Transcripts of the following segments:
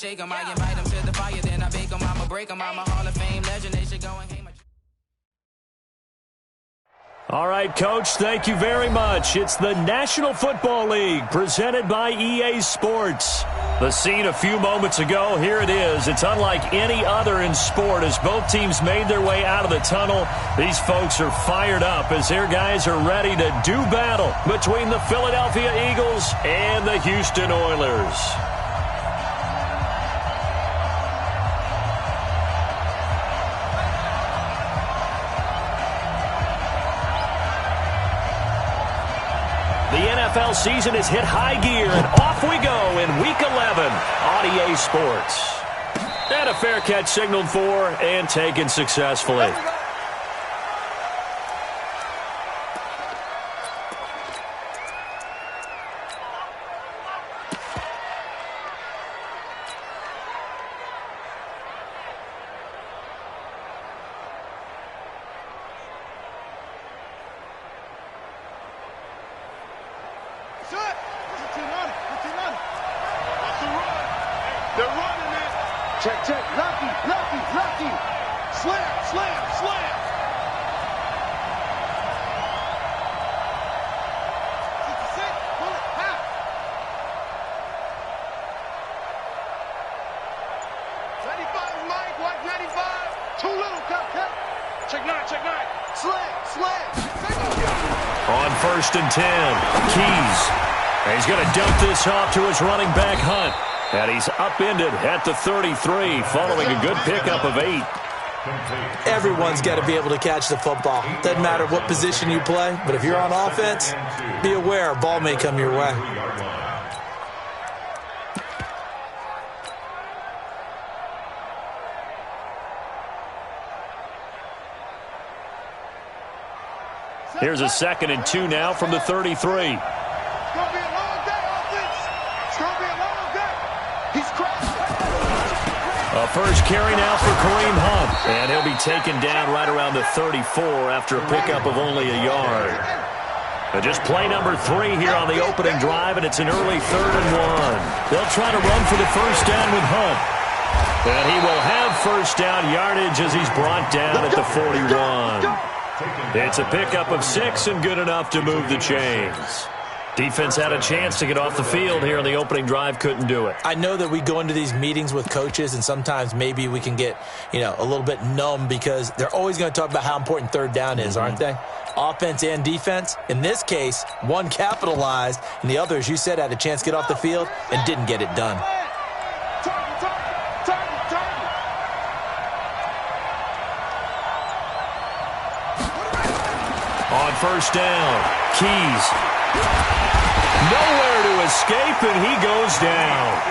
shake them. I invite them to the fire, then I bake them. I'ma break them. I'm a Hall of Fame legend. They should go and hang my... All right, Coach, thank you very much. It's the National Football League presented by EA Sports. The scene a few moments ago, here it is. It's unlike any other in sport as both teams made their way out of the tunnel. These folks are fired up as their guys are ready to do battle between the Philadelphia Eagles and the Houston Oilers. The NFL season has hit high gear, and off we go in Week 11 on EA Sports. And a fair catch signaled for and taken successfully. On 1st and 10, Keys. And he's going to dump this off to his running back, Hunt. And he's upended at the 33 following a good pickup of 8. Everyone's got to be able to catch the football. Doesn't matter what position you play, but if you're on offense, be aware a ball may come your way. Here's a 2nd and 2 now from the 33. It's going to be a long day, offense. It's going to be a long day. He's crashing. A first carry now for Kareem Hunt. And he'll be taken down right around the 34 after a pickup of only a yard. But just play number 3 here on the opening drive, and it's an early 3rd and 1. They'll try to run for the first down with Hunt. And he will have first down yardage as he's brought down at the 41. It's a pickup of 6 and good enough to move the chains. Defense had a chance to get off the field here in the opening drive, couldn't do it. I know that we go into these meetings with coaches, and sometimes maybe we can get, a little bit numb because they're always going to talk about how important 3rd down is, aren't they? Offense and defense. In this case, one capitalized, and the other, as you said, had a chance to get off the field and didn't get it done. On first down, Keys. Nowhere to escape, and he goes down.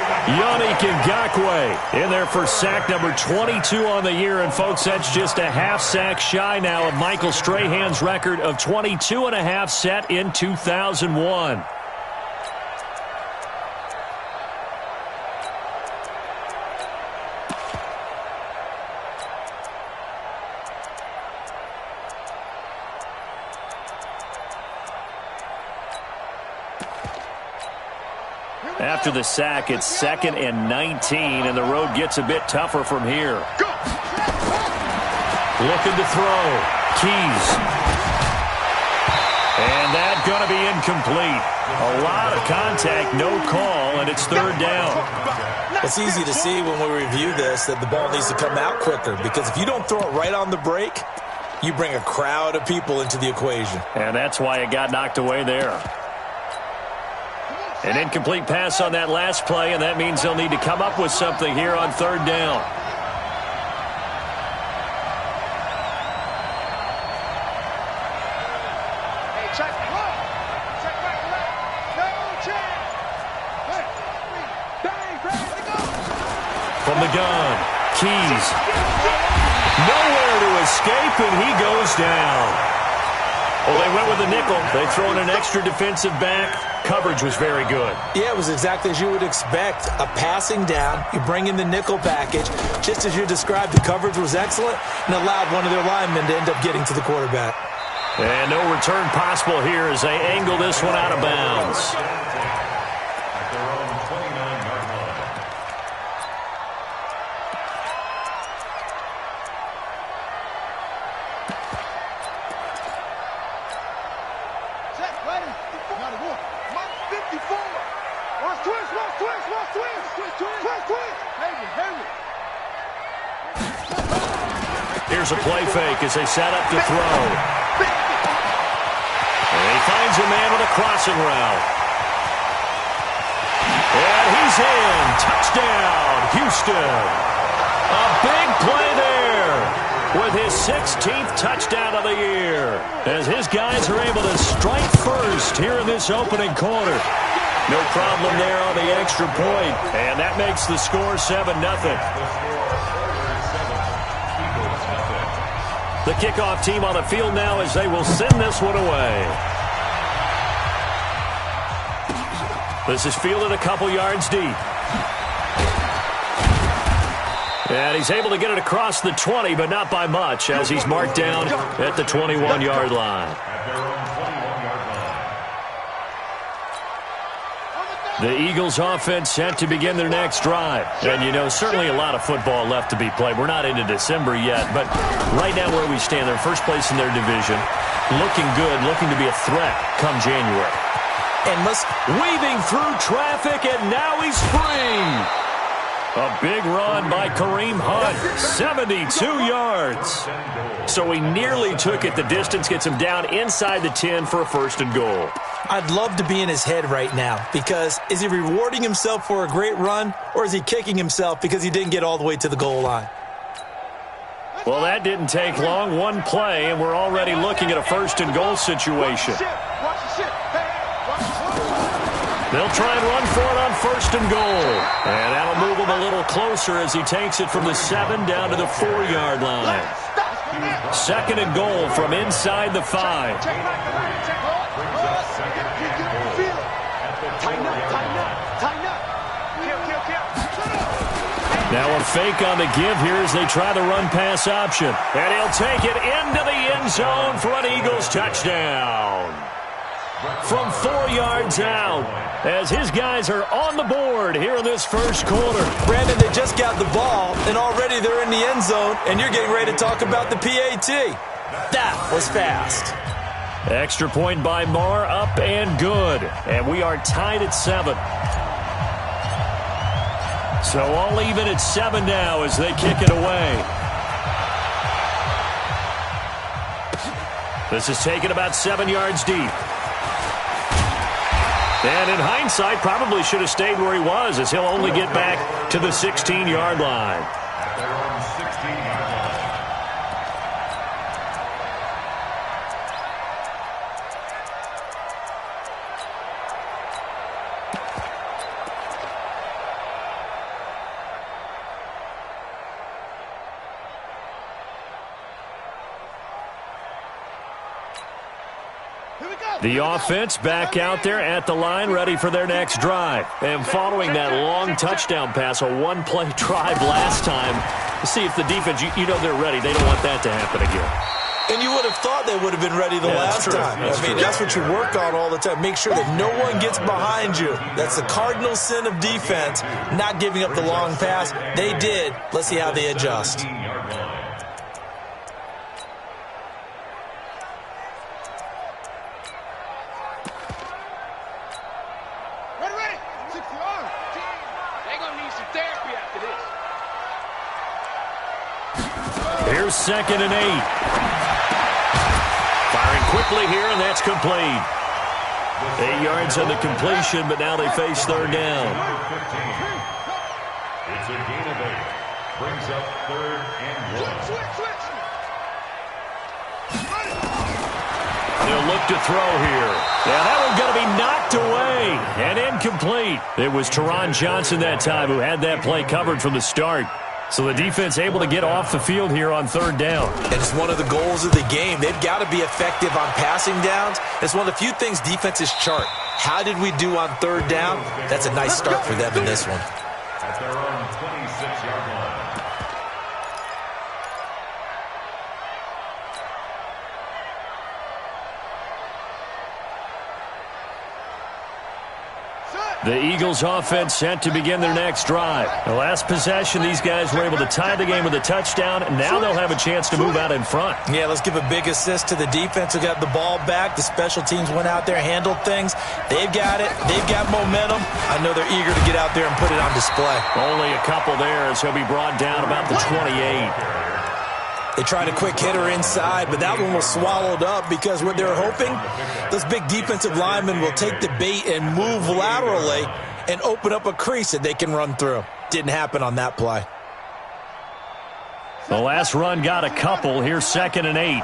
Yannick Ngakoue in there for sack number 22 on the year. And, folks, that's just a half sack shy now of Michael Strahan's record of 22.5 set in 2001. After the sack, it's 2nd and 19, and the road gets a bit tougher from here. Looking to throw. Keys. And that's going to be incomplete. A lot of contact, no call, and it's 3rd down. It's easy to see when we review this that the ball needs to come out quicker, because if you don't throw it right on the break, you bring a crowd of people into the equation. And that's why it got knocked away there. An incomplete pass on that last play, and that means they'll need to come up with something here on 3rd down. From the gun, Keys. Nowhere to escape, and he goes down. Well, they went with a nickel. They throw in an extra defensive back. Coverage was very good. Yeah, it was exactly as you would expect. A passing down, you bring in the nickel package. Just as you described, the coverage was excellent and allowed one of their linemen to end up getting to the quarterback. And no return possible here as they angle this one out of bounds. Here's a play fake as they set up to throw. And he finds a man with a crossing route. And he's in. Touchdown, Houston. A big play there with his 16th touchdown of the year as his guys are able to strike first here in this opening quarter. No problem there on the extra point, and that makes the score 7-0. The kickoff team on the field now as they will send this one away. This is fielded a couple yards deep. And he's able to get it across the 20, but not by much, as he's marked down at the 21-yard line. The Eagles offense set to begin their next drive. And, you know, certainly a lot of football left to be played. We're not into December yet, but right now where we stand, they're first place in their division. Looking good, looking to be a threat come January. And weaving through traffic, and now he's free. A big run by Kareem Hunt, 72 yards. So he nearly took it the distance, gets him down inside the 10 for a first and goal. I'd love to be in his head right now, because is he rewarding himself for a great run, or is he kicking himself because he didn't get all the way to the goal line? Well, that didn't take long. One play, and we're already looking at a first and goal situation. They'll try and run for it on first and goal. And that'll move him a little closer as he takes it from the 7 down to the 4-yard line. Second and goal from inside the 5. Now a fake on the give here as they try the run-pass option. And he'll take it into the end zone for an Eagles touchdown. From 4 yards out, as his guys are on the board here in this first quarter. Brandon, they just got the ball, and already they're in the end zone, and you're getting ready to talk about the PAT. That was fast. Extra point by Marr, up and good. And we are tied at 7. So all even at 7 now as they kick it away. This is taken about 7 yards deep. And in hindsight, probably should have stayed where he was, as he'll only get back to the 16-yard line. The offense back out there at the line, ready for their next drive. And following that long touchdown pass, a one-play drive last time, to see if the defense, you know they're ready. They don't want that to happen again. And you would have thought they would have been ready the last time. That's what you work on all the time. Make sure that no one gets behind you. That's the cardinal sin of defense, not giving up the long pass. They did. Let's see how they adjust. Here's 2nd and 8. Firing quickly here, and that's complete. 8 yards on the completion, but now they face 3rd down. It's a gain of 8. Brings up 3rd and 1. They'll look to throw here. Yeah, that one's going to be knocked away and incomplete. It was Teron Johnson that time who had that play covered from the start. So the defense able to get off the field here on 3rd down. And it's one of the goals of the game. They've got to be effective on passing downs. It's one of the few things defenses chart. How did we do on 3rd down? That's a nice start for them in this one. At their own 26-yard line. The Eagles offense set to begin their next drive. The last possession, these guys were able to tie the game with a touchdown, and now they'll have a chance to move out in front. Yeah, let's give a big assist to the defense who got the ball back. The special teams went out there, handled things. They've got it. They've got momentum. I know they're eager to get out there and put it on display. Only a couple there as he'll be brought down about the 28. They tried a quick hitter inside, but that one was swallowed up because what they were hoping, those big defensive linemen will take the bait and move laterally and open up a crease that they can run through. Didn't happen on that play. The last run got a couple. Here's 2nd and 8.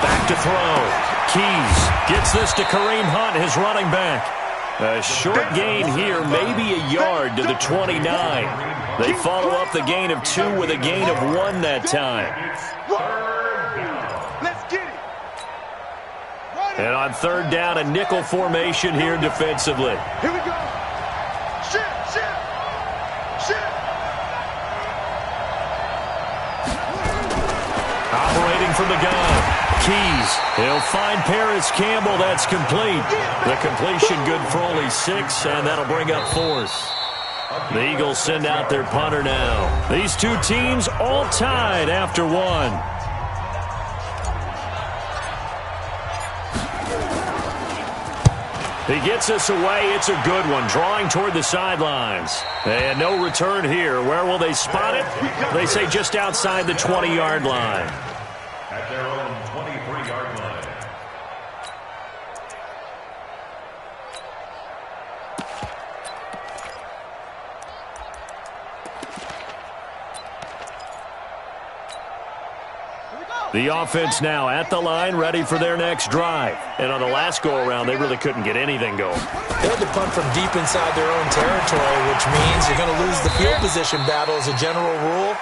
Back to throw. Keys gets this to Kareem Hunt, his running back. A short gain here, maybe a yard to the 29. They follow up the gain of 2 with a gain of 1 that time. Let's get it. And on 3rd down, a nickel formation here defensively. Here we go. Shift. Operating from the gun. Keys. He'll find Paris Campbell. That's complete. The completion good for only 6, and that'll bring up 4th. The Eagles send out their punter now. These two teams all tied after 1. He gets us away. It's a good one. Drawing toward the sidelines. And no return here. Where will they spot it? They say just outside the 20-yard line. At their own 23-yard line. The offense now at the line, ready for their next drive. And on the last go-around, they really couldn't get anything going. They had to punt from deep inside their own territory, which means you're going to lose the field position battle as a general rule.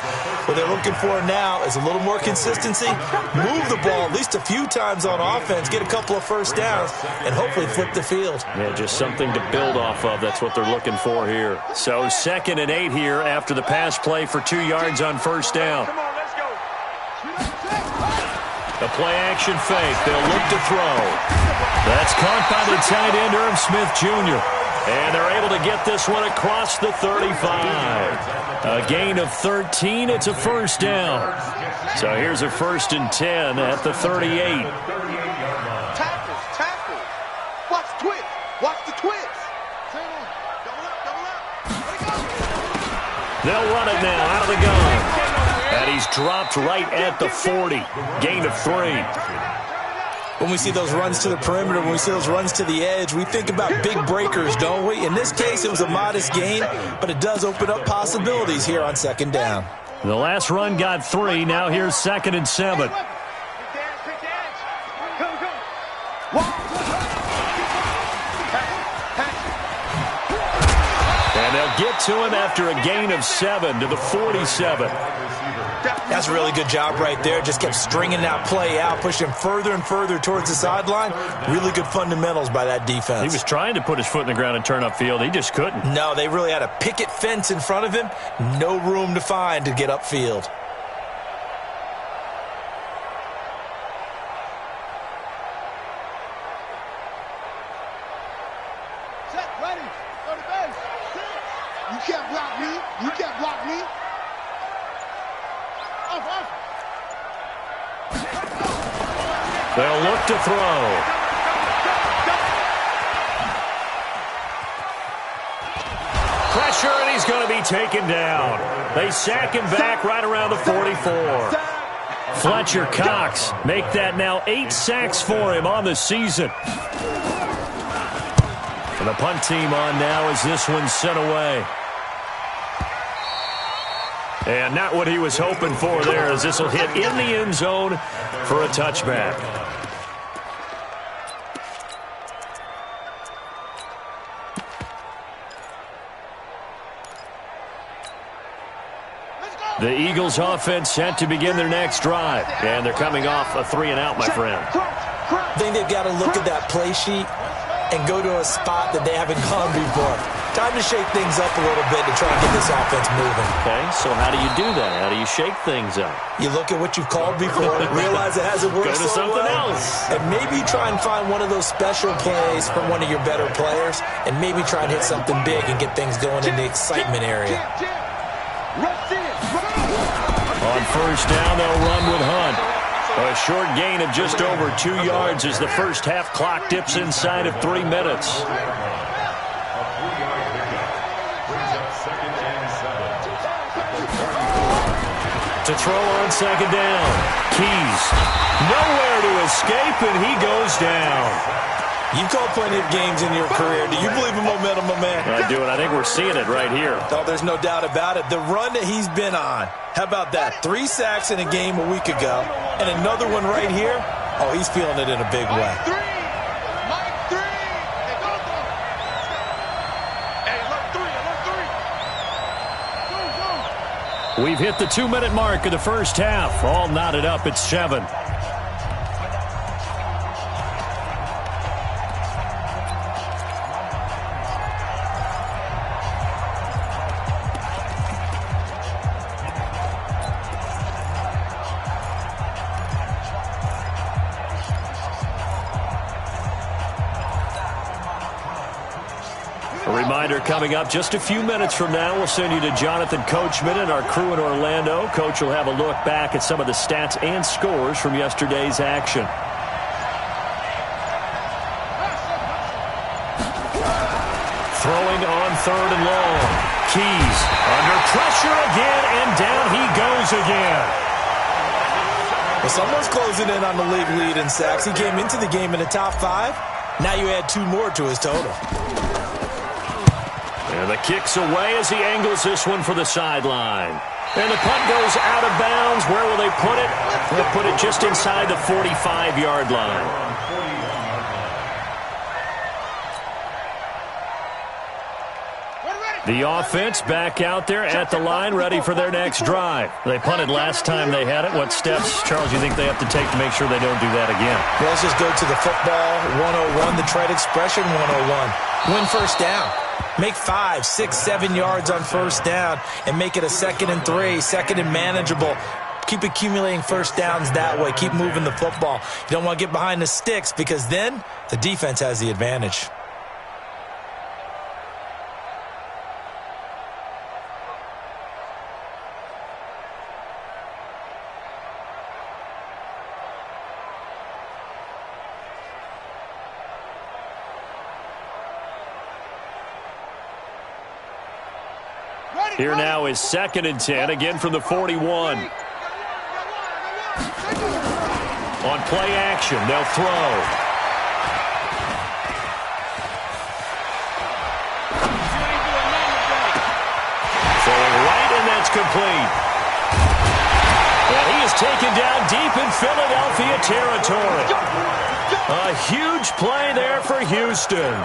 What they're looking for now is a little more consistency, move the ball at least a few times on offense, get a couple of first downs, and hopefully flip the field. Yeah, just something to build off of. That's what they're looking for here. So 2nd and 8 here after the pass play for 2 yards on 1st down. Come on, let's go. The play-action fake. They'll look to throw. That's caught by the tight end, Irv Smith Jr. And they're able to get this one across the 35. A gain of 13. It's a 1st down. So here's a 1st and 10 at the 38. Tackle. Watch the twist. They'll run it now out of the gun. And he's dropped right at the 40. Gain of 3. When we see those runs to the perimeter, when we see those runs to the edge, we think about big breakers, don't we? In this case, it was a modest gain, but it does open up possibilities here on 2nd down. The last run got 3. Now here's 2nd and 7. And they'll get to him after a gain of 7 to the 47. That's a really good job right there. Just kept stringing that play out, pushing him further and further towards the sideline. Really good fundamentals by that defense. He was trying to put his foot in the ground and turn upfield. He just couldn't. No, they really had a picket fence in front of him. No room to find to get upfield. Set, ready. Go to base. You can't block me. They'll look to throw. Pressure, and he's going to be taken down. They sack him back right around the 44. Fletcher Cox make that now 8 sacks for him on the season. And the punt team on now as this one's sent away. And not what he was hoping for there, as this will hit in the end zone for a touchback. The Eagles offense set to begin their next drive. And they're coming off a 3-and-out, my friend. I think they've got to look at that play sheet and go to a spot that they haven't gone before. Time to shake things up a little bit to try and get this offense moving. Okay, so how do you do that? How do you shake things up? You look at what you've called before, realize it hasn't worked Go to so something well, else. and maybe try and find one of those special plays from one of your better players, and maybe try and hit something big and get things going in the excitement area. On first down, they'll run with Hunt. A short gain of just over 2 yards as the first half clock dips inside of 3 minutes. To throw on second down. Keys nowhere to escape, and he goes down. You've called plenty of games in your career. Do you believe in momentum, my man? I do, and I think we're seeing it right here. Oh, there's no doubt about it. The run that he's been on. How about that? 3 sacks in a game a week ago, and another one right here. Oh, he's feeling it in a big way. We've hit the 2-minute mark of the first half. All knotted up at 7. A reminder coming up just a few minutes from now, we'll send you to Jonathan Coachman and our crew in Orlando. Coach will have a look back at some of the stats and scores from yesterday's action. Throwing on third and long. Keys under pressure again, and down he goes again. Well, someone's closing in on the league lead in sacks. He came into the game in the top 5. Now you add 2 more to his total. And the kick's away as he angles this one for the sideline. And the punt goes out of bounds. Where will they put it? They'll put it just inside the 45-yard line. The offense back out there at the line, ready for their next drive. They punted last time they had it. What steps, Charles, you think they have to take to make sure they don't do that again? Well, let's just go to the football 101, the trade expression 101. Win first down. Make 5, 6, 7 yards on first down and make it a 2nd and 3, 2nd and manageable. Keep accumulating first downs that way. Keep moving the football. You don't want to get behind the sticks because then the defense has the advantage. Here now is 2nd and 10, again from the 41. On play action, they'll throw. Throwing right, and that's complete. And he is taken down deep in Philadelphia territory. A huge play there for Houston.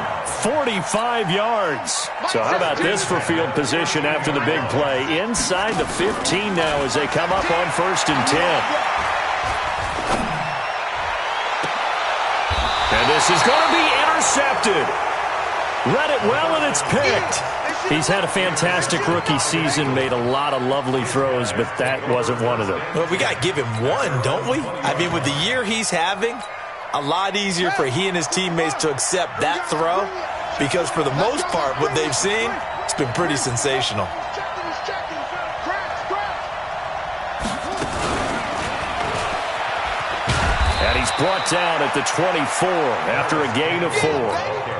45 yards. So how about this for field position after the big play? Inside the 15 now as they come up on 1st and 10. And this is going to be intercepted. Read it well, and it's picked. He's had a fantastic rookie season, made a lot of lovely throws, but that wasn't one of them. Well, we got to give him one, don't we? I mean, with the year he's having, a lot easier for he and his teammates to accept that throw because for the most part, what they've seen, it's been pretty sensational. And he's brought down at the 24 after a gain of 4.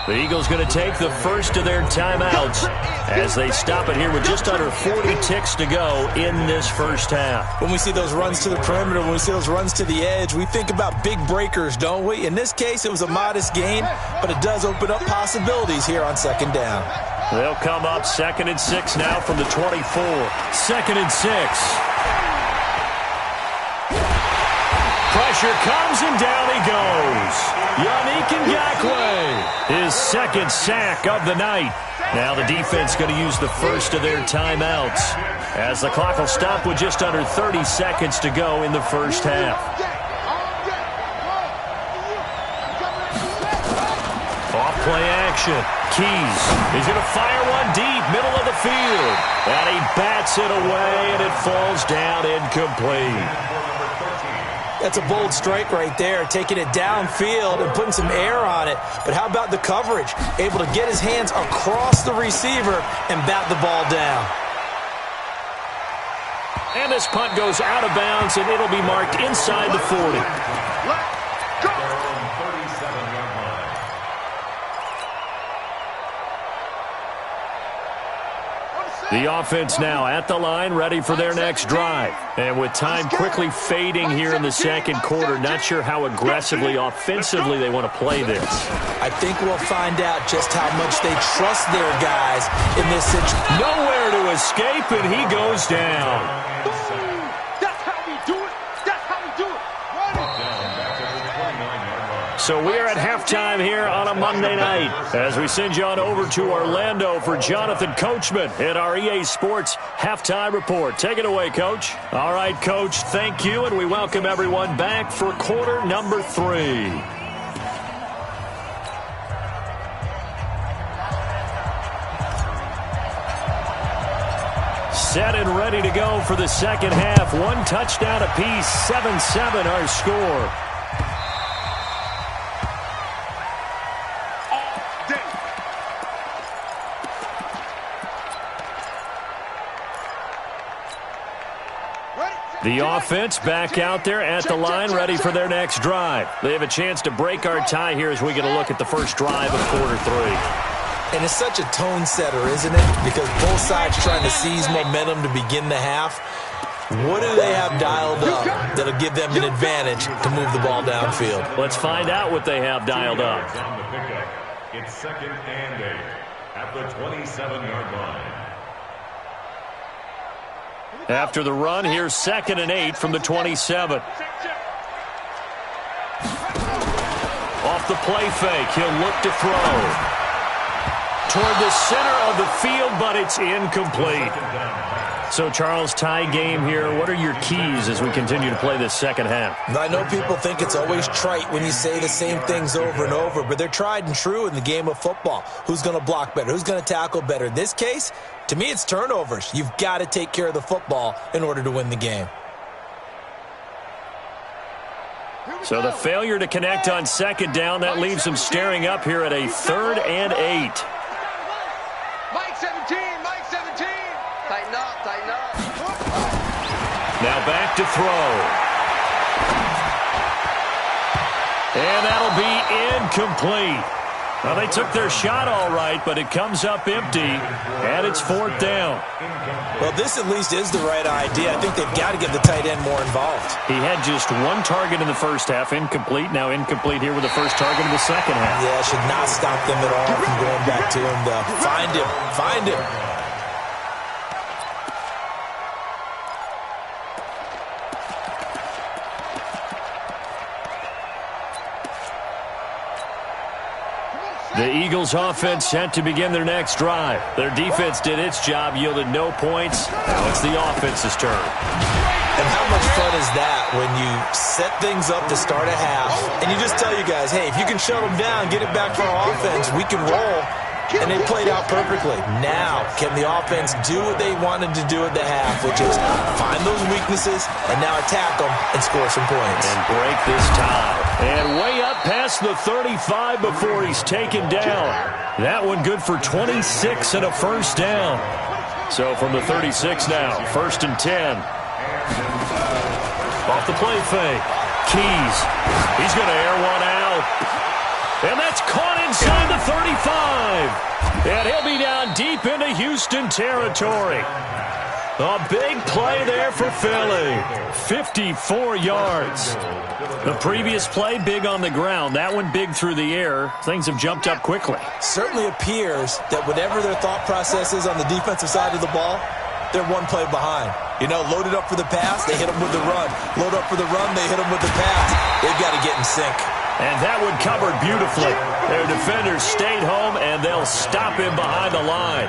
The Eagles going to take the first of their timeouts as they stop it here with just under 40 ticks to go in this first half. When we see those runs to the perimeter, when we see those runs to the edge, we think about big breakers, don't we? In this case, it was a modest gain, but it does open up possibilities here on 2nd down. They'll come up 2nd and 6 now from the 24. 2nd and 6. Pressure comes, and down he goes. Yannick Ngakoue, his 2nd sack of the night. Now the defense going to use the first of their timeouts as the clock will stop with just under 30 seconds to go in the first half. Off play action. Keys. He's going to fire one deep, middle of the field. And he bats it away, and it falls down incomplete. That's a bold strike right there, taking it downfield and putting some air on it. But how about the coverage? Able to get his hands across the receiver and bat the ball down. And this punt goes out of bounds, and it'll be marked inside the 40. Let's go. The offense now at the line, ready for their next drive. And with time quickly fading here in the second quarter, not sure how aggressively, offensively they want to play this. I think we'll find out just how much they trust their guys in this situation. Nowhere to escape, and he goes down. That's how we do it. That's how we do it. So we are at halftime here on a Monday night as we send you on over to Orlando for Jonathan Coachman in our EA Sports Halftime Report. Take it away, Coach. All right, Coach, thank you, and we welcome everyone back for quarter number 3. Set and ready to go for the second half. One touchdown apiece, 7-7 our score. The offense back out there at the line, ready for their next drive. They have a chance to break our tie here as we get a look at the first drive of quarter 3. And it's such a tone setter, isn't it? Because both sides trying to seize momentum to begin the half. What do they have dialed up that'll give them an advantage to move the ball downfield? Let's find out what they have dialed up. On the pickup, it's 2nd and 8 at the 27-yard line. After the run, here's 2nd and 8 from the 27. Off the play fake, he'll look to throw. Toward the center of the field, but it's incomplete. So, Charles, tie game here. What are your keys as we continue to play this second half? I know people think it's always trite when you say the same things over and over, but they're tried and true in the game of football. Who's going to block better? Who's going to tackle better? In this case, to me, it's turnovers. You've got to take care of the football in order to win the game. So the failure to connect on 2nd down, that leaves them staring up here at a 3rd and 8. Mike 17, Mike 17. Tighten up, tighten up. Now back to throw. And that'll be incomplete. Well, they took their shot all right, but it comes up empty, and it's 4th down. Well, this at least is the right idea. I think they've got to get the tight end more involved. He had just one target in the first half, incomplete. Now incomplete here with the first target in the second half. Yeah, it should not stop them at all from going back to him, though. Find him. Find him. The Eagles offense set to begin their next drive. Their defense did its job, yielded no points. Now it's the offense's turn. And how much fun is that when you set things up to start a half and you just tell you guys, hey, if you can shut them down, get it back for our offense, we can roll. And they played out perfectly. Now, can the offense do what they wanted to do at the half, which is find those weaknesses and now attack them and score some points. And break this tie. And way up past the 35 before he's taken down. That one good for 26 and a first down. So from the 36 now, 1st and 10. Off the play fake. Keys. He's going to air one out. And that's caught inside the 35. And he'll be down deep into Houston territory. A big play there for Philly. 54 yards. The previous play, big on the ground. That one big through the air. Things have jumped up quickly. Certainly appears that whatever their thought process is on the defensive side of the ball, they're one play behind. You know, loaded up for the pass, they hit them with the run. Load up for the run, they hit them with the pass. They've got to get in sync. And that one covered beautifully. Their defenders stayed home, and they'll stop him behind the line.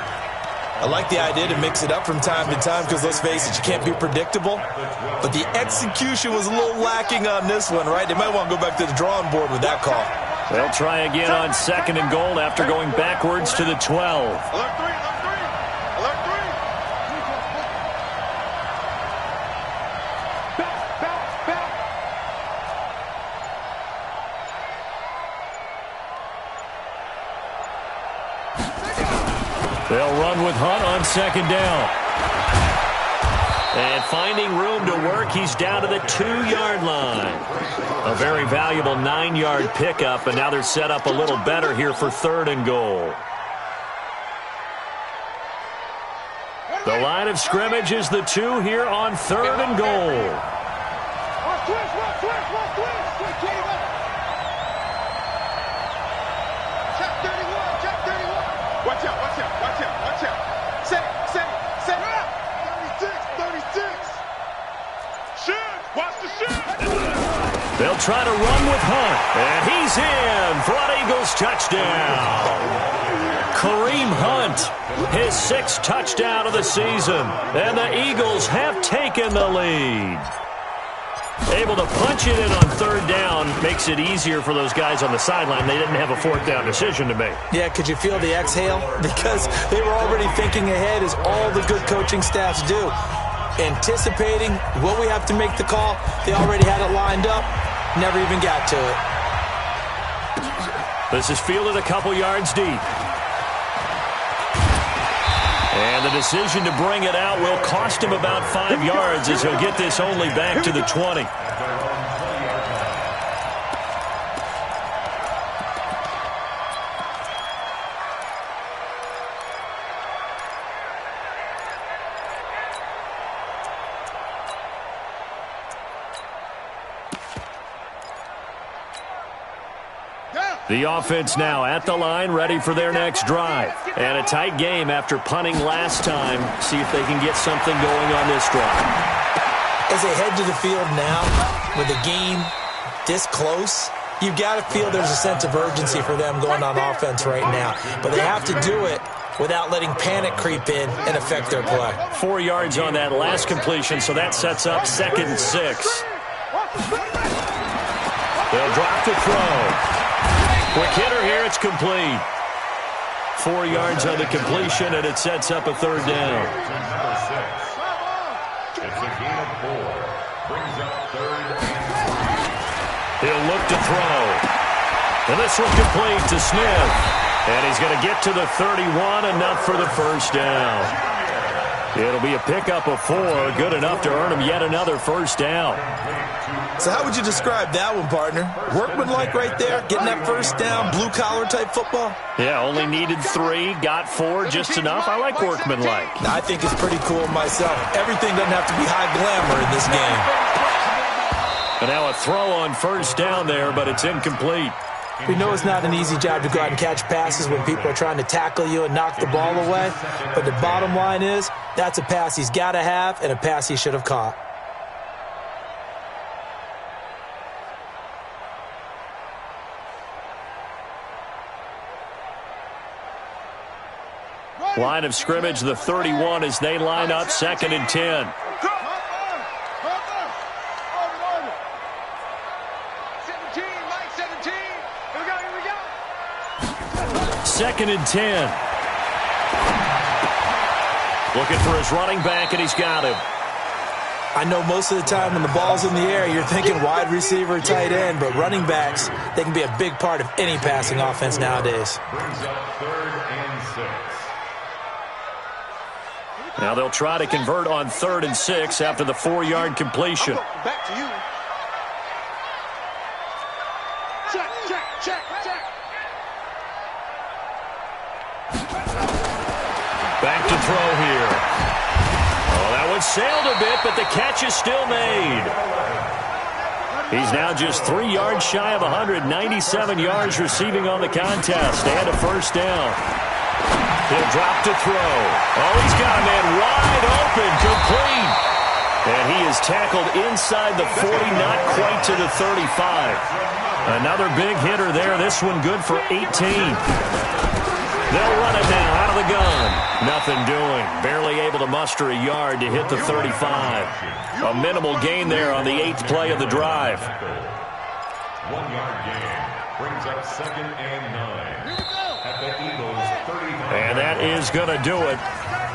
I like the idea to mix it up from time to time because, let's face it, you can't be predictable. But the execution was a little lacking on this one, right? They might want to go back to the drawing board with that call. They'll try again on 2nd and goal after going backwards to the 12. Alert 3, alert 3. Alert 3. Bounce. They'll run with Hunt on 2nd down. And finding room to work, he's down to the 2-yard line. A very valuable 9-yard pickup, and now they're set up a little better here for 3rd and goal. The line of scrimmage is the 2 here on 3rd and goal. Watch out, watch out, watch out, watch out. Set it. 36. Shoot, watch the shoot. They'll try to run with Hunt, and he's in for an Eagles touchdown. Kareem Hunt, his 6th touchdown of the season, and the Eagles have taken the lead. Able to punch it in on 3rd down makes it easier for those guys on the sideline. They didn't have a 4th down decision to make. Yeah, could you feel the exhale? Because they were already thinking ahead, as all the good coaching staffs do. Anticipating, will we have to make the call? They already had it lined up. Never even got to it. This is fielded a couple yards deep. And the decision to bring it out will cost him about 5 yards, as he'll get this only back to the 20. The offense now at the line, ready for their next drive. And a tight game after punting last time. See if they can get something going on this drive. As they head to the field now, with the game this close, you've got to feel there's a sense of urgency for them going on offense right now. But they have to do it without letting panic creep in and affect their play. 4 yards on that last completion, so that sets up 2nd and 6. They'll drop to throw. Quick hitter here, it's complete. 4 yards on the completion, and it sets up a 3rd down. It's a gain of 4. Brings up 3rd and 6. He'll look to throw. And this one complete to Smith. And he's going to get to the 31, enough for the 1st down. It'll be a pickup of 4, good enough to earn him yet another 1st down. So how would you describe that one, partner? Workmanlike right there, getting that 1st down, blue-collar type football? Yeah, only needed 3, got 4, just enough. I like workmanlike. I think it's pretty cool myself. Everything doesn't have to be high glamour in this game. And now a throw on 1st down there, but it's incomplete. We know it's not an easy job to go out and catch passes when people are trying to tackle you and knock the ball away. But the bottom line is, that's a pass he's got to have and a pass he should have caught. Line of scrimmage, the 31, as they line up 2nd and 10. 2nd and 10. Looking for his running back, and he's got him. I know most of the time when the ball's in the air, you're thinking wide receiver, tight end, but running backs, they can be a big part of any passing offense nowadays. Brings up 3rd and 6. Now they'll try to convert on 3rd and 6 after the 4-yard completion. Back to you. Check. Back to throw here. Oh, that one sailed a bit, but the catch is still made. He's now just 3 yards shy of 197 yards receiving on the contest, and a 1st down. He'll drop to throw. Oh, he's got a man wide open, complete. And he is tackled inside the 40, not quite to the 35. Another big hitter there. This one good for 18. They'll run it now out of the gun. Nothing doing. Barely able to muster a yard to hit the 35. A minimal gain there on the 8th play of the drive. 1-yard gain. Brings up 2nd and 9. At the Eagles 35. And that is going to do it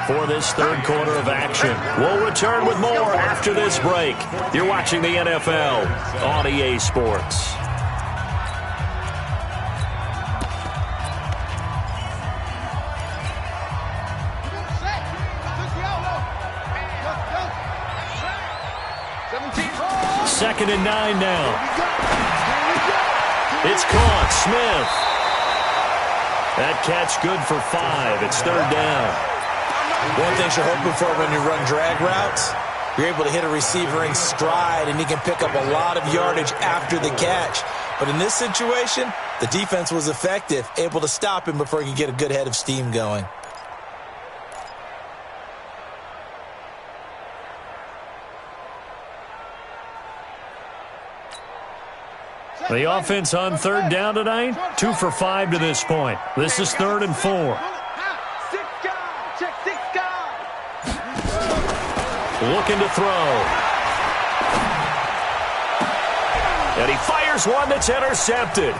for this 3rd quarter of action. We'll return with more after this break. You're watching the NFL on EA Sports. 2nd and 9 now. It's caught. Smith. That catch good for 5. It's 3rd down. One thing you're hoping for when you run drag routes, you're able to hit a receiver in stride, and he can pick up a lot of yardage after the catch. But in this situation, the defense was effective, able to stop him before he could get a good head of steam going. The offense on 3rd down tonight, 2 for 5 to this point. This is 3rd and 4. Looking to throw. And he fires one that's intercepted.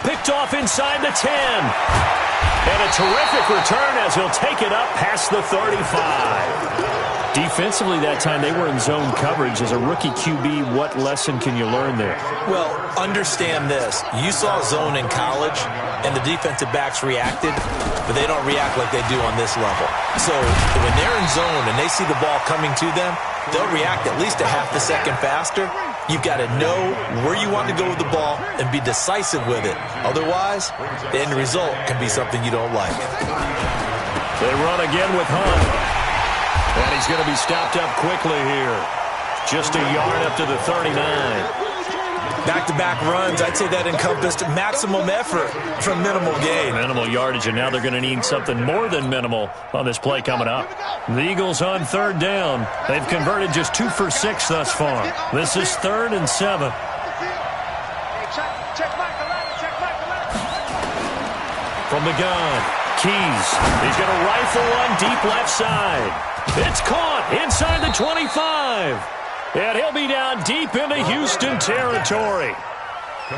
Picked off inside the 10. And a terrific return as he'll take it up past the 35. Defensively that time, they were in zone coverage. As a rookie QB, what lesson can you learn there? Well, understand this. You saw zone in college, and the defensive backs reacted, but they don't react like they do on this level. So when they're in zone and they see the ball coming to them, they'll react at least a half a second faster. You've got to know where you want to go with the ball and be decisive with it. Otherwise, the end result can be something you don't like. They run again with Hunt. And he's going to be stopped up quickly here. Just a yard up to the 39. Back-to-back runs, I'd say that encompassed maximum effort from minimal gain. Minimal yardage, and now they're going to need something more than minimal on this play coming up. The Eagles on 3rd down. They've converted just 2 for 6 thus far. This is 3rd and 7. From the gun, Keys. He's going to rifle one deep left side. It's caught inside the 25. And he'll be down deep into Houston territory.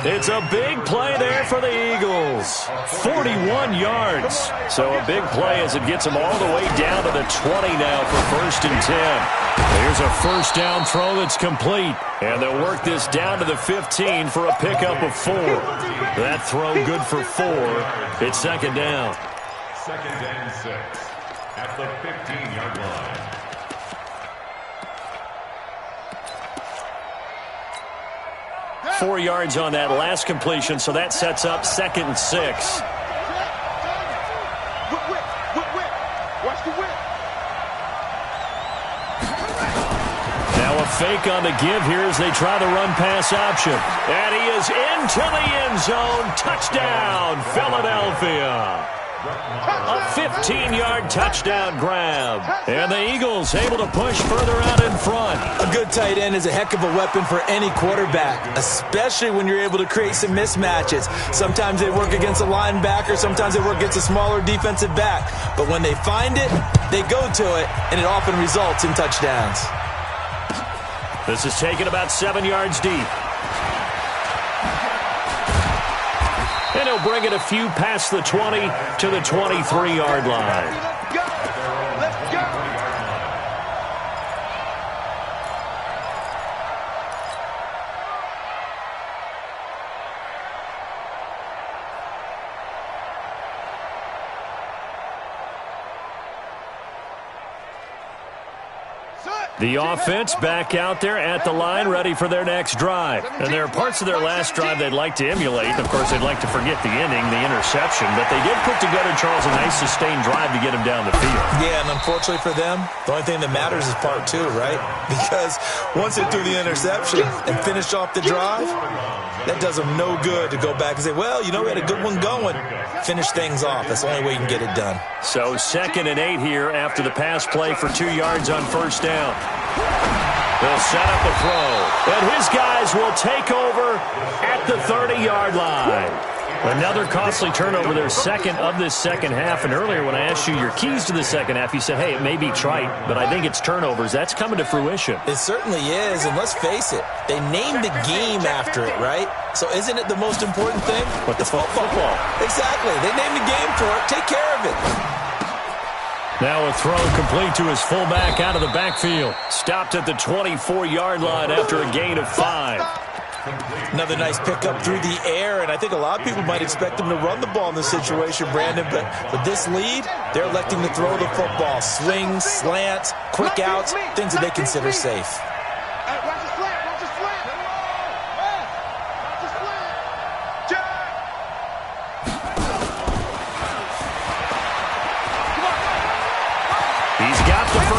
It's a big play there for the Eagles. 41 yards. So a big play as it gets them all the way down to the 20 now for 1st and 10. Here's a 1st down throw that's complete. And they'll work this down to the 15 for a pickup of 4. That throw good for 4. It's 2nd down. 2nd and 6 at the 15-yard line. Four yards on that last completion, so that sets up 2nd and 6. Now a fake on the give here as they try the run-pass option. And he is into the end zone. Touchdown, Philadelphia. A 15-yard touchdown grab. And the Eagles able to push further out in front. A good tight end is a heck of a weapon for any quarterback, especially when you're able to create some mismatches. Sometimes they work against a linebacker, sometimes they work against a smaller defensive back. But when they find it, they go to it, and it often results in touchdowns. This is taken about 7 yards deep. And he'll bring it a few past the 20 to the 23-yard line. The offense back out there at the line, ready for their next drive. And there are parts of their last drive they'd like to emulate. Of course, they'd like to forget the inning, the interception. But they did put together, Charles, a nice sustained drive to get him down the field. Yeah, and unfortunately for them, the only thing that matters is part 2, right? Because once they threw the interception and finished off the drive, that does them no good to go back and say, well, you know, we had a good one going. Finish things off. That's the only way you can get it done. So 2nd and 8 here after the pass play for 2 yards on 1st down. They'll set up a throw. And his guys will take over at the 30-yard line. Another costly turnover, their second of this second half. And earlier when I asked you your keys to the second half, you said, hey, it may be trite, but I think it's turnovers. That's coming to fruition. It certainly is, and let's face it, they named the game after it, right? So isn't it the most important thing? What, the football? Exactly. They named the game for it. Take care of it. Now a throw complete to his fullback out of the backfield. Stopped at the 24-yard line after a gain of 5. Another nice pickup through the air, and I think a lot of people might expect him to run the ball in this situation, Brandon, but with this lead, they're electing to throw the football. Swings, slants, quick outs, things that they consider safe.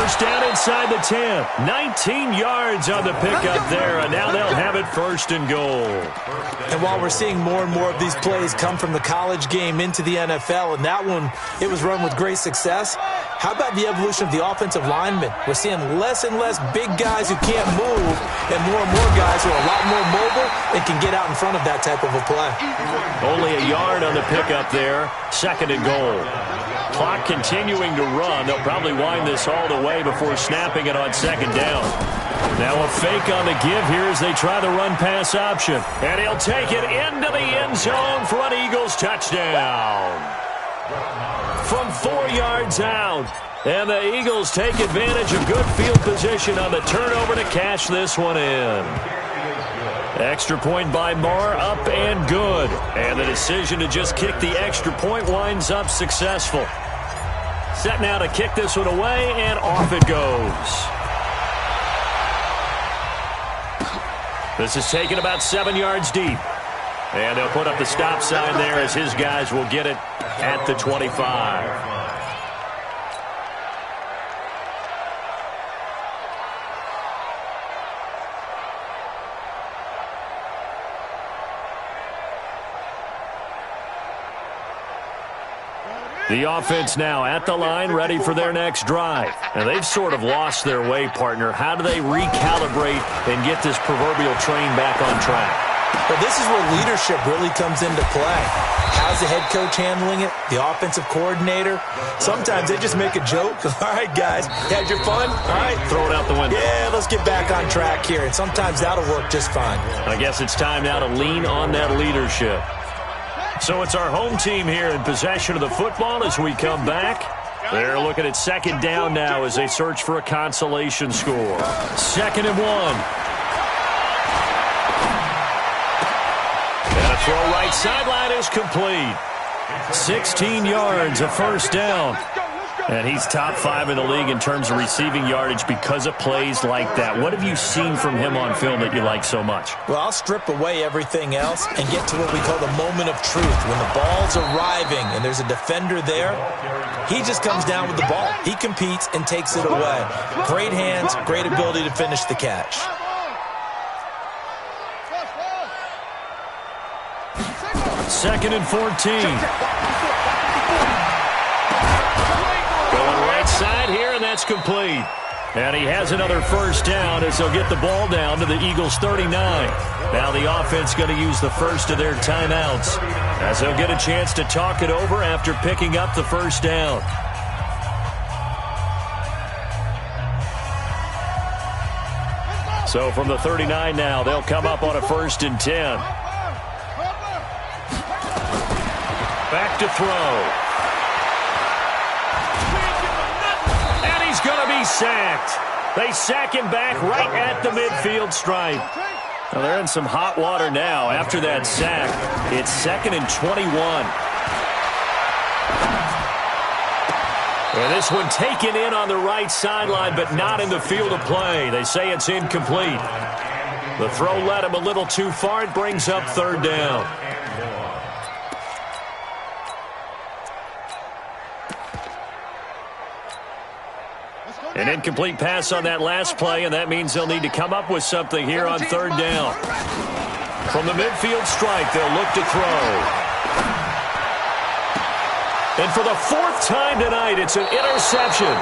first down inside the 10. 19 yards on the pickup there, and now they'll have it first and goal. And while we're seeing more and more of these plays come from the college game into the NFL, and that one, it was run with great success, how about the evolution of the offensive linemen? We're seeing less and less big guys who can't move and more guys who are a lot more mobile and can get out in front of that type of a play. Only a yard on the pickup there. Second and goal. Clock continuing to run. They'll probably wind this all the way before snapping it on second down. Now a fake on the give here as they try the run-pass option. And he'll take it into the end zone for an Eagles touchdown. From 4 yards out. And the Eagles take advantage of good field position on the turnover to cash this one in. Extra point by Marr, up and good. And the decision to just kick the extra point winds up successful. Set now to kick this one away, and off it goes. This is taken about 7 yards deep. And they'll put up the stop sign there as his guys will get it at the 25. The offense now at the line, ready for their next drive. And they've sort of lost their way, partner. How do they recalibrate and get this proverbial train back on track? Well, this is where leadership really comes into play. How's the head coach handling it? The offensive coordinator? Sometimes they just make a joke. All right, guys, had your fun? All right. Throw it out the window. Yeah, let's get back on track here. And sometimes that'll work just fine. I guess it's time now to lean on that leadership. So it's our home team here in possession of the football as we come back. They're looking at second down now as they search for a consolation score. 2nd and 1. And a throw right sideline is complete. 16 yards, a first down. And he's top 5 in the league in terms of receiving yardage because of plays like that. What have you seen from him on film that you like so much? Well, I'll strip away everything else and get to what we call the moment of truth. When the ball's arriving and there's a defender there, he just comes down with the ball. He competes and takes it away. Great hands, great ability to finish the catch. Second and 14. Side here, and that's complete. And he has another first down as they'll get the ball down to the Eagles 39. Now the offense going to use the first of their timeouts as they'll get a chance to talk it over after picking up the first down. So from the 39 now, they'll come up on a 1st and 10. Back to throw. Going to be sacked. They sack him back right at the midfield stripe. Well, they're in some hot water now after that sack. It's 2nd and 21. And this one taken in on the right sideline, but not in the field of play. They say it's incomplete. The throw led him a little too far. It brings up 3rd down. An incomplete pass on that last play, and that means they'll need to come up with something here on 3rd down. From the midfield stripe, they'll look to throw. And for the 4th time tonight, it's an interception.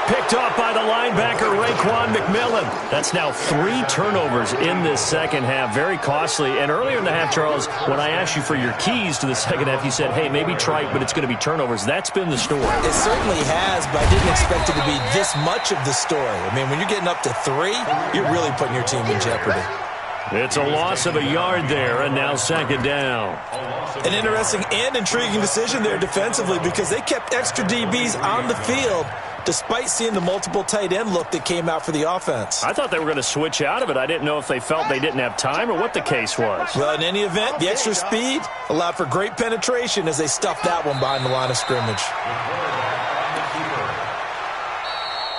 Picked off by the linebacker, Raekwon McMillan. That's now 3 turnovers in this second half. Very costly. And earlier in the half, Charles, when I asked you for your keys to the second half, you said, hey, maybe trite, but it's going to be turnovers. That's been the story. It certainly has, but I didn't expect it to be this much of the story. I mean, when you're getting up to 3, you're really putting your team in jeopardy. It's a loss of a yard there, and now 2nd down. An interesting and intriguing decision there defensively because they kept extra DBs on the field despite seeing the multiple tight end look that came out for the offense. I thought they were going to switch out of it. I didn't know if they felt they didn't have time or what the case was. Well, in any event, the extra speed allowed for great penetration as they stuffed that one behind the line of scrimmage.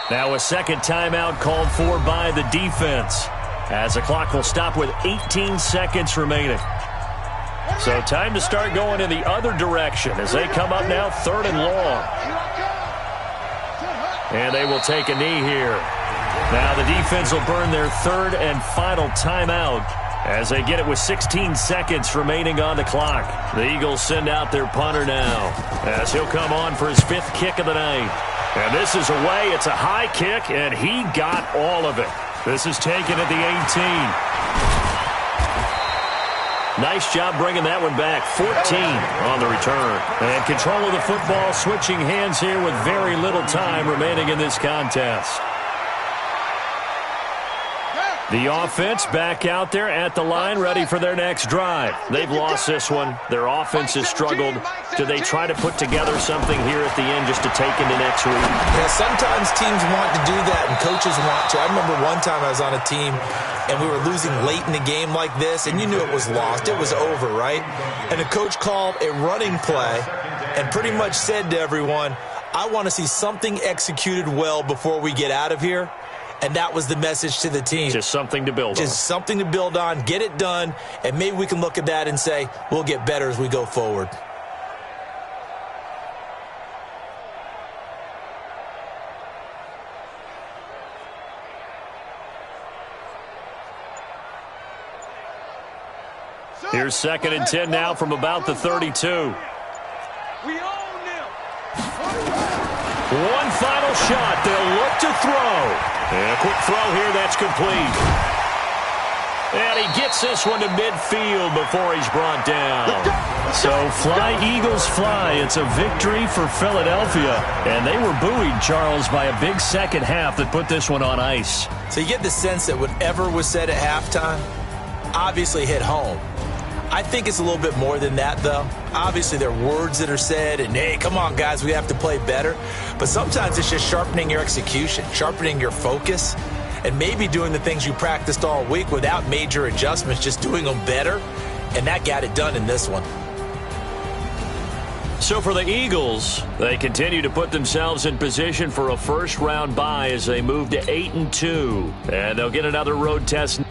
Now a second timeout called for by the defense as the clock will stop with 18 seconds remaining. So time to start going in the other direction as they come up now 3rd and long. And they will take a knee here. Now the defense will burn their third and final timeout as they get it with 16 seconds remaining on the clock. The Eagles send out their punter now as he'll come on for his 5th kick of the night. And this is away. It's a high kick, and he got all of it. This is taken at the 18. Nice job bringing that one back. 14 on the return. And control of the football switching hands here with very little time remaining in this contest. The offense back out there at the line, ready for their next drive. They've lost this one. Their offense has struggled. Do they try to put together something here at the end just to take into next week? Yeah, sometimes teams want to do that, and coaches want to. I remember one time I was on a team, and we were losing late in the game like this, and you knew it was lost. It was over, right? And the coach called a running play and pretty much said to everyone, I want to see something executed well before we get out of here. And that was the message to the team. Just something to build on. Just something to build on, get it done, and maybe we can look at that and say, we'll get better as we go forward. Here's 2nd and 10 now from about the 32. We own them. One final shot. They'll look to throw. And a quick throw here. That's complete. And he gets this one to midfield before he's brought down. So fly, Eagles, fly. It's a victory for Philadelphia. And they were buoyed, Charles, by a big second half that put this one on ice. So you get the sense that whatever was said at halftime obviously hit home. I think it's a little bit more than that, though. Obviously, there are words that are said, and, hey, come on, guys, we have to play better. But sometimes it's just sharpening your execution, sharpening your focus, and maybe doing the things you practiced all week without major adjustments, just doing them better. And that got it done in this one. So for the Eagles, they continue to put themselves in position for a first-round bye as they move to 8-2. And they'll get another road test